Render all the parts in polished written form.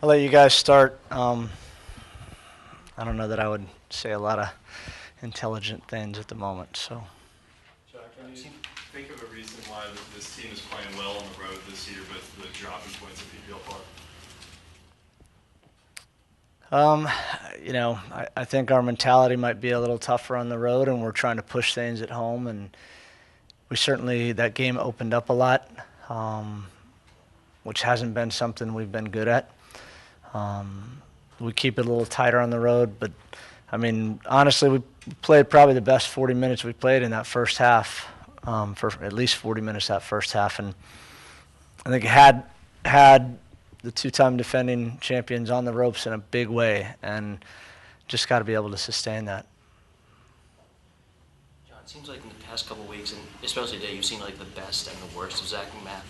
I'll let you guys start. I don't know that I would say a lot of intelligent things at the moment. So, Jack, can you think of a reason why this team is playing well on the road this year, but the drop in points at PPL Park? I think our mentality might be a little tougher on the road, and we're trying to push things at home. And we certainly, that game opened up a lot, which hasn't been something we've been good at. We keep it a little tighter on the road, but I mean, honestly, we played probably the best 40 minutes we played in that first half, for at least 40 minutes that first half. And I think had the two-time defending champions on the ropes in a big way, and just got to be able to sustain that. John, it seems like in the past couple of weeks, and especially today, you've seen like the best and the worst of Zach and Matt.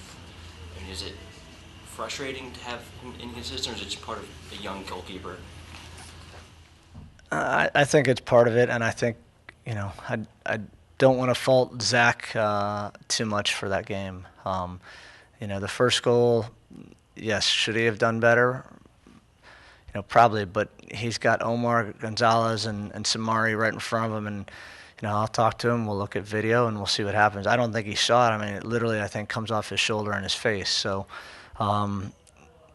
I mean, is it frustrating to have him inconsistent, or is it just part of a young goalkeeper? I think it's part of it, and I think, I don't want to fault Zach too much for that game. The first goal, yes, should he have done better? Probably, but he's got Omar Gonzalez and Samari right in front of him, and I'll talk to him. We'll look at video, and we'll see what happens. I don't think he saw it. I mean, it literally, I think, comes off his shoulder and his face. So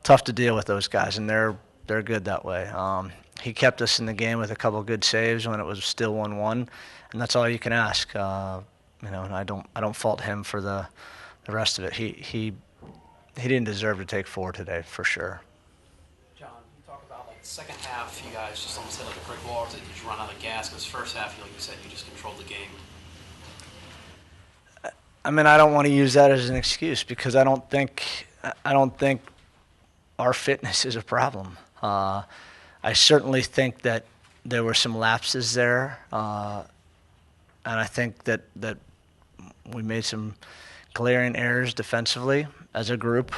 tough to deal with those guys, and they're good that way. He kept us in the game with a couple good saves when it was still 1-1, and that's all you can ask. And I don't fault him for the rest of it. He didn't deserve to take 4 today, for sure. John, you talk about like the second half, you guys just almost hit like a brick wall, that you just run out of gas. Because first half, like you said, you just controlled the game. I mean, I don't want to use that as an excuse, because I don't think our fitness is a problem. I certainly think that there were some lapses there, and I think that we made some glaring errors defensively as a group,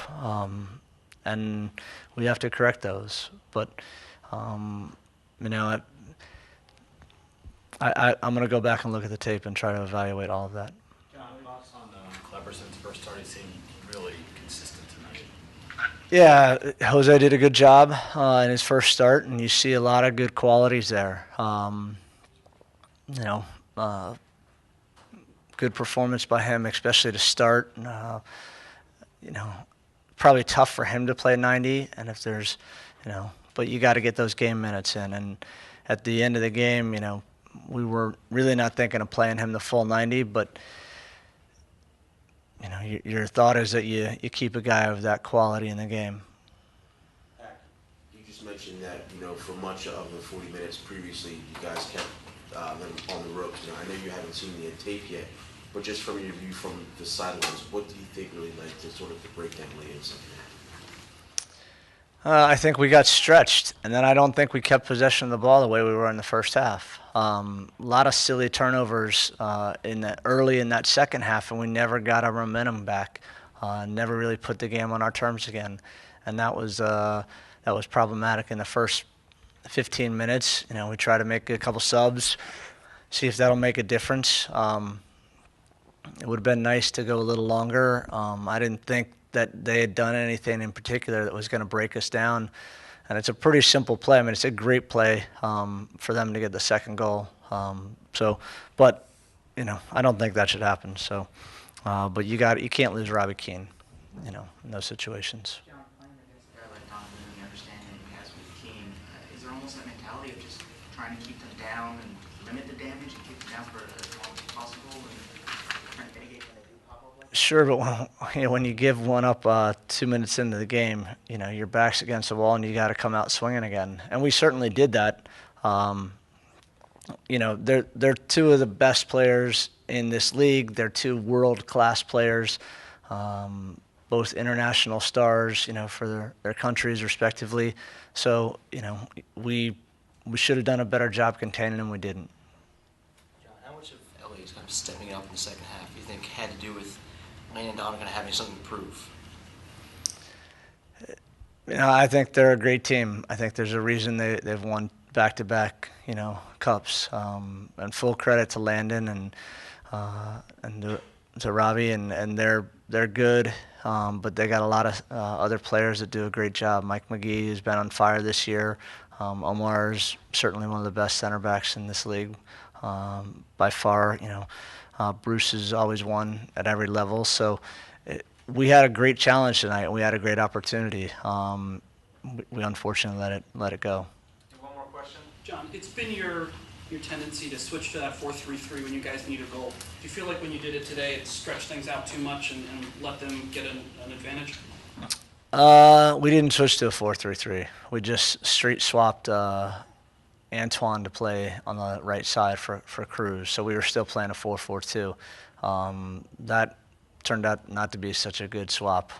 and we have to correct those. But I'm going to go back and look at the tape and try to evaluate all of that. John, thoughts on Cleverson's first start? He seemed really consistent tonight. Yeah, Jose did a good job in his first start, and you see a lot of good qualities there. Good performance by him, especially to start. Probably tough for him to play 90, and if there's, but you got to get those game minutes in. And at the end of the game, we were really not thinking of playing him the full 90, but your thought is that you keep a guy of that quality in the game. You just mentioned that, for much of the 40 minutes previously, you guys kept them on the ropes. I know you haven't seen the tape yet, but just from your view from the sidelines, what do you think really led to sort of the breakdown late in the second half? I think we got stretched, and then I don't think we kept possession of the ball the way we were in the first half. A lot of silly turnovers early in that second half, and we never got our momentum back. Never really put the game on our terms again, and that was problematic in the first 15 minutes. We try to make a couple subs, see if that'll make a difference. It would have been nice to go a little longer. I didn't think that they had done anything in particular that was going to break us down. And it's a pretty simple play. I mean, it's a great play for them to get the second goal. But I don't think that should happen. So, but you can't lose Robbie Keane, in those situations. John, playing against a guy like Don and the understanding he has with Keane, is there almost that mentality of just trying to keep them down and limit the damage and keep them down for as long as possible and trying to mitigate when they do pop up like that? Sure, but when you give one up 2 minutes into the game, your back's against the wall and you got to come out swinging again. And we certainly did that. They're two of the best players in this league. They're two world-class players, both international stars, for their countries respectively. So, we should have done a better job containing them. We didn't. John, how much of LA's kind of stepping up in the second half do you think had to do with Lane and Don kind of having something to prove? I think they're a great team. I think there's a reason they've won back-to-back, cups. And full credit to Landon and to Robbie, and they're good, but they got a lot of other players that do a great job. Mike McGee has been on fire this year. Omar's certainly one of the best center backs in this league, by far. Bruce has always won at every level, so we had a great challenge tonight. We had a great opportunity. We unfortunately let it go. One more question. John, it's been your tendency to switch to that 4-3-3 when you guys need a goal. Do you feel like when you did it today, it stretched things out too much and let them get an advantage? We didn't switch to a 4-3-3. We just street swapped Antoine to play on the right side for Cruz. So we were still playing a 4-4-2. That turned out not to be such a good swap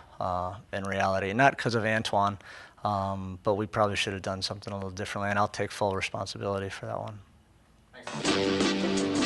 in reality. Not because of Antoine, but we probably should have done something a little differently, and I'll take full responsibility for that one. Thanks.